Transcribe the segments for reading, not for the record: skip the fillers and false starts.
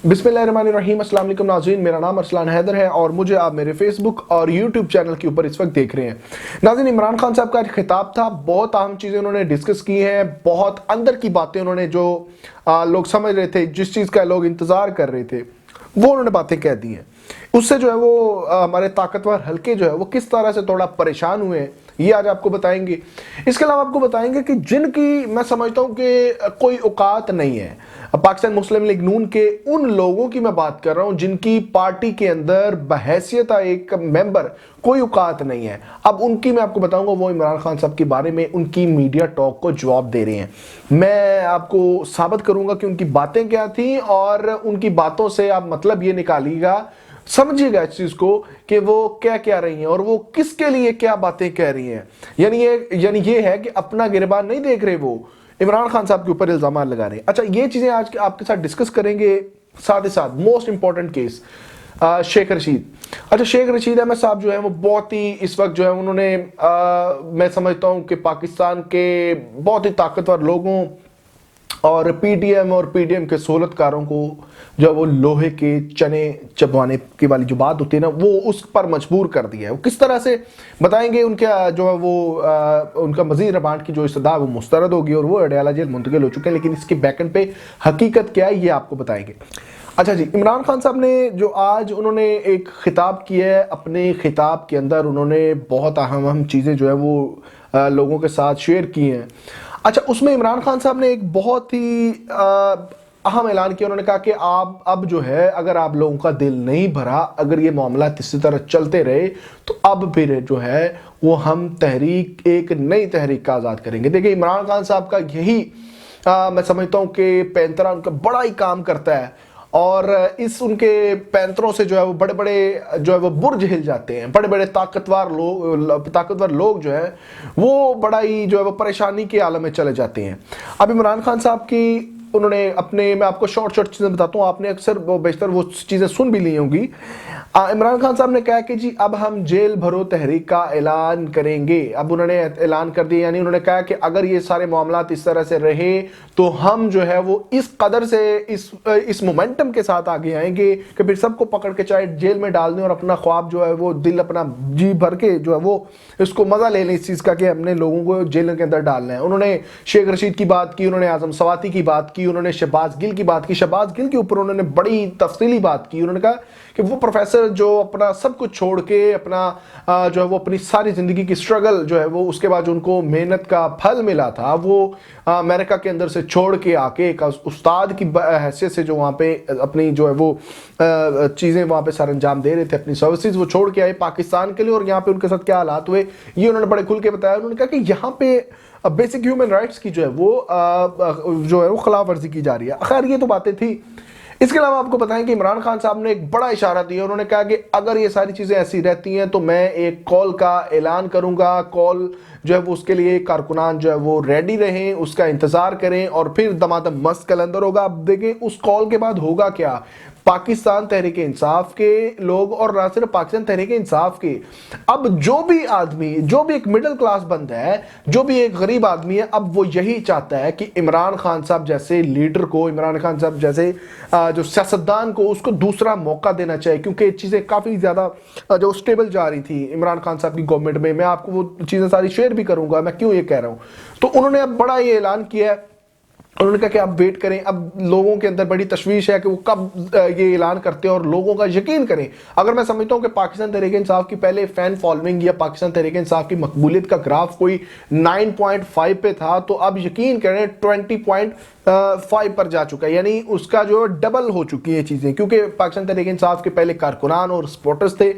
बिस्मिल्लाहिर्रहमानिर्रहीम। अस्सलाम वालेकुम नाज़रीन, मेरा नाम अरसलान हैदर है और मुझे आप मेरे फेसबुक और यूट्यूब चैनल के ऊपर इस वक्त देख रहे हैं। नाज़रीन, इमरान खान साहब का आज खिताब था, बहुत अहम चीज़ें उन्होंने डिस्कस की हैं, बहुत अंदर की बातें उन्होंने जो लोग समझ रहे थे, जिस चीज़ का लोग इंतज़ार कर रहे थे, वो उन्होंने बातें कह दी हैं। उससे जो है वो हमारे ताकतवर हल्के जो है वो किस तरह से थोड़ा परेशान हुए हैं, ये आज आपको बताएंगे। इसके अलावा आपको बताएंगे कि जिनकी मैं समझता हूं कि कोई औकात नहीं है, पाकिस्तान मुस्लिम लीग नून के उन लोगों की मैं बात कर रहा हूं जिनकी पार्टी के अंदर बहैसियत एक मेंबर कोई औकात नहीं है। अब उनकी मैं आपको बताऊंगा, वो इमरान खान साहब के बारे में उनकी मीडिया टॉक को जवाब दे रहे हैं। मैं आपको साबित करूंगा कि उनकी बातें क्या थी और उनकी बातों से आप मतलब ये निकालिएगा, समझिएगा इस चीज को कि वो क्या कह रही हैं और वो किसके लिए क्या बातें कह रही हैं। यानी ये है कि अपना गिरबान नहीं देख रहे, वो इमरान खान साहब के ऊपर इल्जाम लगा रहे हैं। अच्छा, ये चीजें आज आपके साथ डिस्कस करेंगे। साथ ही साथ most important case Sheikh Rashid. अच्छा, शेख रशीद अहमद साहब जो है वो बहुत ही इस वक्त जो है उन्होंने मैं समझता हूं कि पाकिस्तान के बहुत ही ताकतवर लोगों और पीटीएम और पीडीएम के सहूलतकारों को जो वो लोहे के चने चबवाने की वाली जो बात होती है ना, वो उस पर मजबूर कर दिया है। वो किस तरह से बताएंगे, उनके जो है वो उनका मजीद रिमांड की जो इस्तदा वो मुस्तरद होगी और वो अडयाला जेल मुंतकिल हो चुके हैं, लेकिन इसके बैकेंड पे हकीकत क्या है ये आपको बताएंगे। अच्छा जी, इमरान खान साहब ने जो आज उन्होंने एक खिताब किया है, अपने खिताब के अंदर उन्होंने बहुत अहम चीज़ें जो है वो लोगों के साथ शेयर की हैं। अच्छा, उसमें इमरान खान साहब ने एक बहुत ही अहम ऐलान किया। उन्होंने कहा कि आप अब जो है, अगर आप लोगों का दिल नहीं भरा, अगर ये मामला इसी तरह चलते रहे तो अब फिर जो है वो हम तहरीक, एक नई तहरीक का आज़ाद करेंगे। देखिए, इमरान खान साहब का यही मैं समझता हूँ कि पैंतरा उनका बड़ा ही काम करता है और इस उनके पैंतरों से जो है वो बड़े बड़े जो है वो बुर्ज हिल जाते हैं। बड़े बड़े ताकतवर लोग जो है वो बड़ा ही जो है वो परेशानी के आलम में चले जाते हैं। अब इमरान खान साहब की उन्होंने अपने, मैं आपको शॉर्ट चीज़ें बताता हूँ, आपने अक्सर वो बेशतर वो चीज़ें सुन भी ली होंगी। इमरान खान साहब ने कहा कि जी अब हम जेल भरो तहरीक का ऐलान करेंगे। अब उन्होंने ऐलान कर दिया, यानी उन्होंने कहा कि अगर ये सारे मामलात इस तरह से रहे तो हम जो है वो इस कदर से इस मोमेंटम के साथ आगे आएंगे कि फिर सबको पकड़ के चाहे जेल में डाल दें और अपना ख्वाब जो है वो दिल अपना जी भर के जो है वो इसको मजा ले लें इस चीज़ का कि हमने लोगों को जेल के अंदर डालना है। उन्होंने शेख रशीद की बात की, उन्होंने आजम सवाती की बात की, उन्होंने शहबाज गिल की बात की। शहबाज गिल के ऊपर उन्होंने बड़ी तफसीली बात की। उन्होंने कहा कि वो प्रोफेसर जो अपना सब कुछ छोड़ के अपना जो है वो अपनी सारी जिंदगी की स्ट्रगल जो है वो उसके बाद जो उनको मेहनत का फल मिला था वो अमेरिका के अंदर से छोड़ के आके एक उस्ताद की हैसियत से जो वहाँ पे अपनी जो है वो चीज़ें वहाँ पे सर अंजाम दे रहे थे, अपनी सर्विसेज वो छोड़ के आए पाकिस्तान के लिए। और यहाँ पे उनके साथ क्या हालात हुए ये उन्होंने बड़े खुल के बताया। उन्होंने कहा कि यहाँ पे बेसिक ह्यूमन राइट्स की जो है वो खिलाफ वर्जी की जा रही है। खैर, ये तो बातें थी। इसके अलावा आपको बताएं कि इमरान खान साहब ने एक बड़ा इशारा दिया। उन्होंने कहा कि अगर ये सारी चीज़ें ऐसी रहती हैं तो मैं एक कॉल का ऐलान करूंगा। कॉल जो है वो उसके लिए कारकुनान जो है वो रेडी रहें, उसका इंतज़ार करें और फिर दमादम मस्त कलंदर होगा। अब देखें उस कॉल के बाद होगा क्या। पाकिस्तान तहरीक इंसाफ के लोग और ना सिर्फ पाकिस्तान तहरीक इंसाफ के, अब जो भी आदमी, जो भी एक मिडिल क्लास बंदा है, जो भी एक गरीब आदमी है, अब वो यही चाहता है कि इमरान खान साहब जैसे लीडर को, इमरान खान साहब जैसे जो सियासतदान को, उसको दूसरा मौका देना चाहिए। क्योंकि चीज़ें काफ़ी ज़्यादा जो स्टेबल जा रही थी इमरान खान साहब की गवर्नमेंट में। मैं आपको वो चीज़ें सारी शेयर भी करूंगा मैं क्यों ये कह रहा हूँ। तो उन्होंने अब बड़ा ये ऐलान किया है। उन्होंने कहा कि आप वेट करें। अब लोगों के अंदर बड़ी तशवीश है कि वो कब ये ऐलान करते हैं और लोगों का यकीन करें। अगर मैं समझता हूं कि पाकिस्तान तहरीक इंसाफ की पहले फैन फॉलोइंग या पाकिस्तान तहरीक इंसाफ की मकबूलियत का ग्राफ कोई 9.5 पे था, तो अब यकीन करें 20.5 पर जा चुका है। यानी उसका जो डबल हो चुकी है चीज़ें, क्योंकि पाकिस्तान तहरीक इंसाफ के पहले कारकुनान और सपोर्टर्स थे,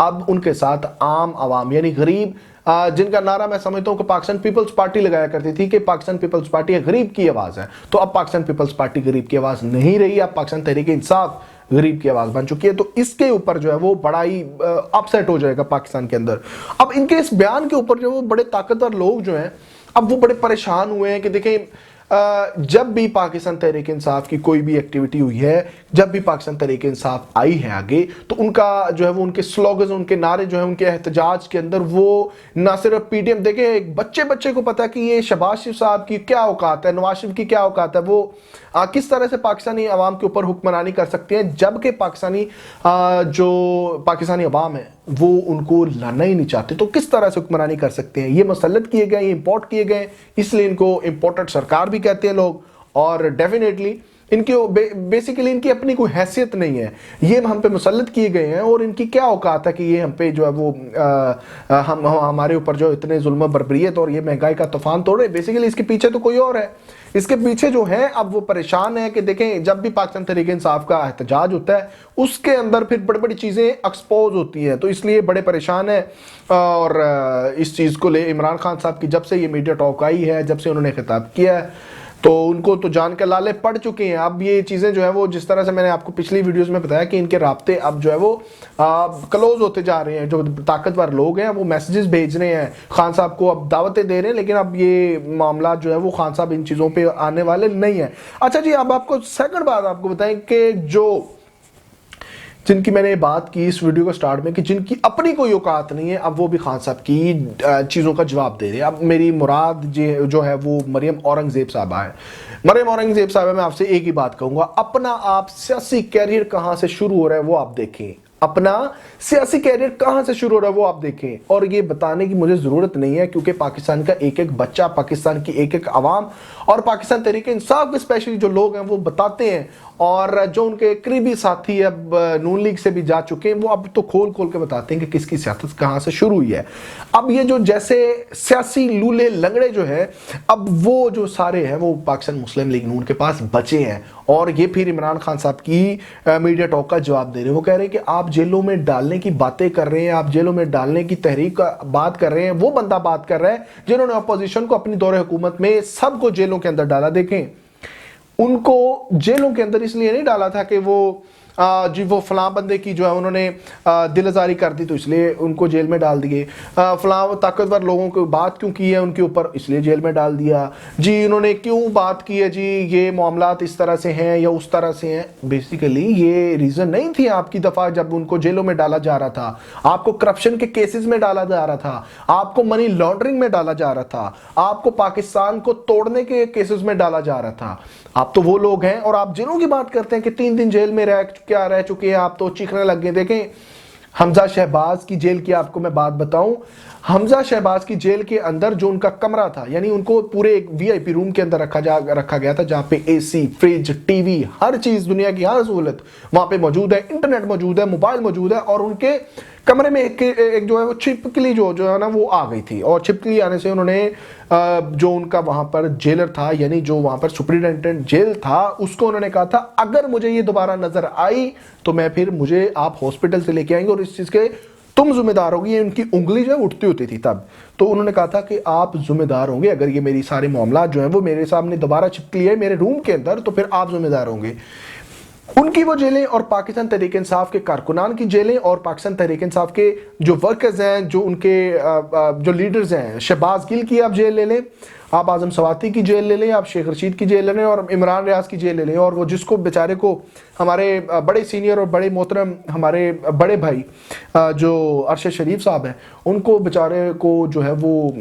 अब उनके साथ आम आवाम यानी गरीब, जिनका नारा मैं समझता हूं कि पाकिस्तान पीपल्स पार्टी लगाया करती थी कि पाकिस्तान पीपल्स पार्टी गरीब की आवाज़ है, तो अब पाकिस्तान पीपल्स पार्टी गरीब की आवाज़ नहीं रही। अब पाकिस्तान तहरीक इंसाफ गरीब की आवाज़ बन चुकी है। तो इसके ऊपर जो है वो बड़ा ही अपसेट हो जाएगा पाकिस्तान के अंदर। अब इनके इस बयान के ऊपर जो वो बड़े ताकतवर लोग जो हैं अब वो बड़े परेशान हुए हैं कि देखें जब भी पाकिस्तान तहरीक इंसाफ की कोई भी एक्टिविटी हुई है, जब भी पाकिस्तान तहरीक इंसाफ आई है आगे, तो उनका जो है वो उनके स्लोगन, उनके नारे जो है उनके एहतजाज के अंदर वो ना सिर्फ पीडीएम देखे, एक बच्चे को पता है कि ये शहबाज शरीफ साहब की क्या औकात है, नवाज शरीफ की क्या औकात है, वो किस तरह से पाकिस्तानी अवाम के ऊपर हुक्मरानी कर सकते हैं, जबकि जो पाकिस्तानी अवाम है वो उनको लाना ही नहीं चाहते, तो किस तरह से हुक्मरानी कर सकते हैं। ये मसलत किए गए, ये इंपोर्ट किए गए, इसलिए इनको इंपोर्टेड सरकार भी कहते हैं लोग। और डेफिनेटली इनकी बेसिकली इनकी अपनी कोई हैसियत नहीं है, ये हम पे मुसल्लत किए गए हैं, और इनकी क्या औकात है कि ये हम पे जो है वो हमारे ऊपर जो इतने जुल्म बर्बरियत और ये महंगाई का तूफान तोड़ रहे। बेसिकली इसके पीछे तो कोई और है, इसके पीछे जो है अब वो परेशान है कि देखें जब भी पाकिस्तान तहरीक इंसाफ का एहतजाज होता है उसके अंदर फिर बड़ी बड़ी चीज़ें एक्सपोज होती हैं, तो इसलिए बड़े परेशान है। और इस चीज़ को ले इमरान खान साहब की जब से ये मीडिया टॉक आई है, जब से उन्होंने खिताब किया है, तो उनको तो जान के लाले पड़ चुके हैं। अब ये चीज़ें जो है वो जिस तरह से मैंने आपको पिछली वीडियोस में बताया कि इनके राब्ते अब जो है वो क्लोज होते जा रहे हैं। जो ताकतवर लोग हैं वो मैसेजेस भेज रहे हैं खान साहब को, अब दावतें दे रहे हैं, लेकिन अब ये मामला जो है वो खान साहब इन चीज़ों पे आने वाले नहीं है। अच्छा जी, अब आपको सेकंड बात आपको बताएं कि जिनकी मैंने बात की इस वीडियो को स्टार्ट में कि जिनकी अपनी कोई औकात नहीं है, अब वो भी खान साहब की चीज़ों का जवाब दे रहे हैं। अब मेरी मुराद जो है वो मरियम औरंगजेब साहबा है। मरियम औरंगजेब साहबा, मैं आपसे एक ही बात कहूँगा, अपना आप सियासी कैरियर कहाँ से शुरू हो रहा है वो आप देखें, अपना सियासी कैरियर कहां से शुरू हो रहा है वो आप देखें। और ये बताने की मुझे जरूरत नहीं है, क्योंकि पाकिस्तान का एक एक बच्चा, पाकिस्तान की एक एक आवाम और पाकिस्तान तहरीक इंसाफ के स्पेशली जो लोग हैं वो बताते हैं, और जो उनके करीबी साथी अब नून लीग से भी जा चुके हैं वो अब तो खोल खोल के बताते हैं कि किसकी सियासत कहां से शुरू हुई है। अब ये जो जैसे सियासी लूले लंगड़े जो है, अब वो जो सारे हैं वो पाकिस्तान मुस्लिम लीग नून के पास बचे हैं, और ये फिर इमरान खान साहब की मीडिया टॉक का जवाब दे रहे हैं। वो कह रहे हैं कि आप जेलों में डालने की बातें कर रहे हैं, आप जेलों में डालने की तहरीक का बात कर रहे हैं, वो बंदा बात कर रहा है जिन्होंने अपोजिशन को अपनी दौरे हुकूमत में सबको जेलों के अंदर डाला। देखें, उनको जेलों के अंदर इसलिए नहीं डाला था कि वो जी वो फलां बंदे की जो है उन्होंने दिल आज़ारी कर दी तो इसलिए उनको जेल में डाल दिए, फलां ताकतवर लोगों की बात क्यों की है उनके ऊपर इसलिए जेल में डाल दिया, जी इन्होंने क्यों बात की है, जी ये मामलात इस तरह से हैं या उस तरह से हैं। बेसिकली ये रीज़न नहीं थी आपकी दफ़ा जब उनको जेलों में डाला जा रहा था, आपको करप्शन के केसेस में डाला जा रहा था, आपको मनी लॉन्ड्रिंग में डाला जा रहा था, आपको पाकिस्तान को तोड़ने के केसेस में डाला जा रहा था। आप तो वो लोग हैं, और आप जिन्हों की बात करते हैं कि 3 दिन जेल में रह चुके हैं, आप तो चीखने लग गए। देखें, हमजा शहबाज की जेल की आपको मैं बात बताऊं, हमजा शहबाज की जेल के अंदर जो उनका कमरा था, यानी उनको पूरे एक वीआईपी रूम के अंदर रखा गया था, जहां पे एसी, फ्रिज, टीवी, हर चीज, दुनिया की हर सहूलत वहां पे मौजूद है, इंटरनेट मौजूद है, मोबाइल मौजूद है, और उनके कमरे में एक जो है वो छिपकली जो है ना वो आ गई थी, और छिपकली आने से उन्होंने जो उनका वहां पर जेलर था, यानी जो वहां पर सुपरिटेंडेंट जेल था, उसको उन्होंने कहा था अगर मुझे ये दोबारा नजर आई तो मैं फिर मुझे आप हॉस्पिटल से लेके आएंगे और इस चीज के तुम जिम्मेदार होगी। ये उनकी उंगली जो है उठती होती थी तब, तो उन्होंने कहा था कि आप जिम्मेदार होंगे अगर ये मेरी सारे मामला जो है वो मेरे सामने दोबारा चिपकी है मेरे रूम के अंदर, तो फिर आप जिम्मेदार होंगे। उनकी वो जेलें और पाकिस्तान तहरीक इंसाफ के कारकुनान की जेलें और पाकिस्तान तहरीक इंसाफ के जो वर्कर्स हैं, जो उनके जो लीडर्स हैं, शहबाज गिल की आप जेल ले लें, आप आजम सवाती की जेल ले लें, आप शेख रशीद की जेल ले लें, और इमरान रियाज की जेल ले लें, और वो जिसको बेचारे को हमारे बड़े सीनियर और बड़े मोहतरम हमारे बड़े भाई जो अरशद शरीफ साहब हैं, उनको बेचारे को जो है वो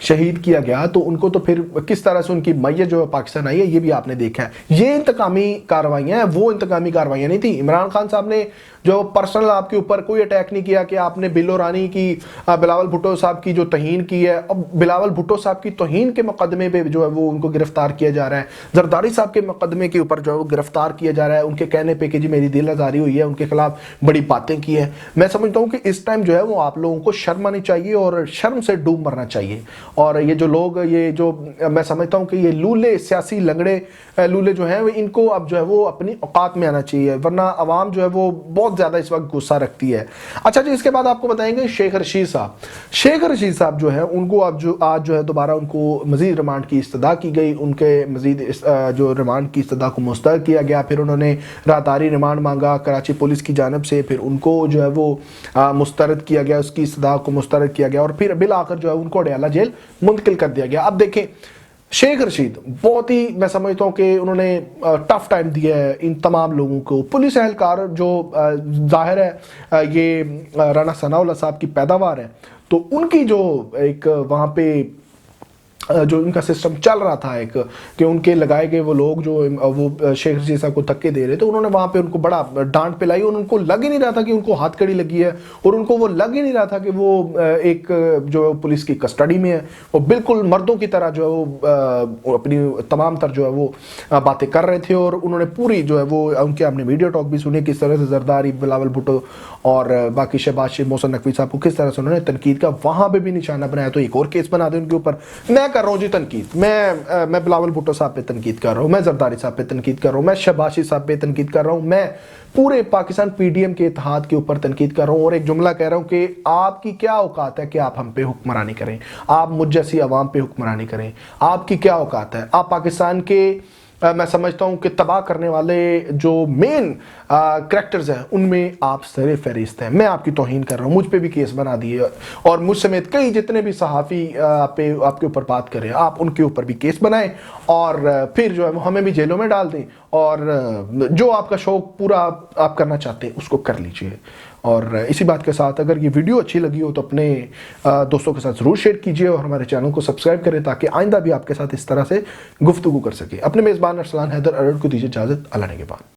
शहीद किया गया, तो उनको तो फिर किस तरह से उनकी मैयत जो है पाकिस्तान आई है ये भी आपने देखा है। ये इंतकामी कार्रवाइयां हैं, वो इंतकामी कार्रवाइयां नहीं थी। इमरान खान साहब ने जो पर्सनल आपके ऊपर कोई अटैक नहीं किया कि आपने बिलो रानी की, बिलावल भुट्टो साहब की जो तहीन की है, अब बिलावल भुट्टो साहब की तहीन के मुकदमे पे जो है वो उनको गिरफ्तार किया जा रहा है, जरदारी साहब के मुकदमे के ऊपर जो है वो गिरफ्तार किया जा रहा है उनके कहने पे कि जी मेरी दिल आज़ारी हुई है, उनके खिलाफ बड़ी बातें की है। मैं समझता हूँ कि इस टाइम जो है वो आप लोगों को शर्म आनी चाहिए और शर्म से डूब मरना चाहिए। और ये जो लोग, ये जो मैं समझता हूँ कि ये लूले सियासी लंगड़े लूले जो हैं इनको अब जो है वो अपनी औकात में आना चाहिए, वरना आवाम जो है वो बहुत ज़्यादा इस वक्त गुस्सा रखती है। अच्छा जी, इसके बाद आपको बताएंगे शेख रशीद साहब। शेख रशीद साहब जो है उनको अब जो आज जो है दोबारा उनको मजीद रिमांड की इस्तदा की गई, उनके मजीद जो रिमांड की इस्तदा को मुस्तरद किया गया, फिर उन्होंने रातारी रिमांड मांगा कराची पुलिस की जानब से, फिर उनको जो है वो मुस्तरद किया गया, उसकी इस्तदा को मुस्तरद किया गया, और फिर बिल आखिर जो है उनको अडयाला जेल मुंतकिल कर दिया गया। अब देखें, शेख रशीद बहुत ही, मैं समझता हूँ कि उन्होंने टफ टाइम दिया है इन तमाम लोगों को। पुलिस एहलकार जो जाहिर है ये राना सनाउल्लाह साहब की पैदावार है, तो उनकी जो एक वहाँ पे जो इनका सिस्टम चल रहा था एक, कि उनके लगाए गए वो लोग जो वो शेख रशीद साहब को धक्के दे रहे थे, उन्होंने वहाँ पे उनको बड़ा डांट पिलाई और उनको लग ही नहीं रहा था कि उनको हाथकड़ी लगी है, और उनको वो लग ही नहीं रहा था कि वो एक जो है पुलिस की कस्टडी में है। वो बिल्कुल मर्दों की तरह जो है वो अपनी तमाम तर जो है वो बातें कर रहे थे, और उन्होंने पूरी जो है वो उनके हमने वीडियो टॉक भी सुने किस तरह से जरदारी, बिलावल भुट्टो और बाकी शहबाज शरीफ, मोहसिन नकवी साहब को किस तरह से उन्होंने तनकीद का वहाँ पे भी निशाना बनाया। तो एक और केस बना दे उनके ऊपर। मैं कर रहा हूँ जी तनकीद, मैं बिलावल भुट्टो साहब पे तनकीद कर रहा हूँ, मैं जरदारी साहब पे तनकीद कर रहा हूँ, मैं शहबाज शरीफ साहब पे तनकीद कर रहा हूँ, मैं पूरे पाकिस्तान पीडीएम के इत्तेहाद के ऊपर तनकीद कर रहा हूँ, और एक जुमला कह रहा हूँ कि आपकी क्या औकात है कि आप हम पे हुक्मरानी करें, आप मुझ जैसी आवाम पे हुक्मरानी करें, आपकी क्या औकात है। आप पाकिस्तान के मैं समझता हूं कि तबाह करने वाले जो मेन करैक्टर्स हैं उनमें आप सरे फहरिस्त हैं। मैं आपकी तौहीन कर रहा हूं, मुझ पे भी केस बना दिए, और मुझ समेत कई जितने भी सहाफ़ी आपके ऊपर बात करें, आप उनके ऊपर भी केस बनाएं, और फिर जो है हमें भी जेलों में डाल दें, और जो आपका शौक पूरा आप करना चाहते हैं उसको कर लीजिए। और इसी बात के साथ अगर ये वीडियो अच्छी लगी हो तो अपने दोस्तों के साथ ज़रूर शेयर कीजिए, और हमारे चैनल को सब्सक्राइब करें ताकि आइंदा भी आपके साथ इस तरह से गुफ्तगू कर सके। अपने मेज़बान अरसलान हैदर अरड़ को दीजिए इजाज़त। अल्लाह ने के बाद।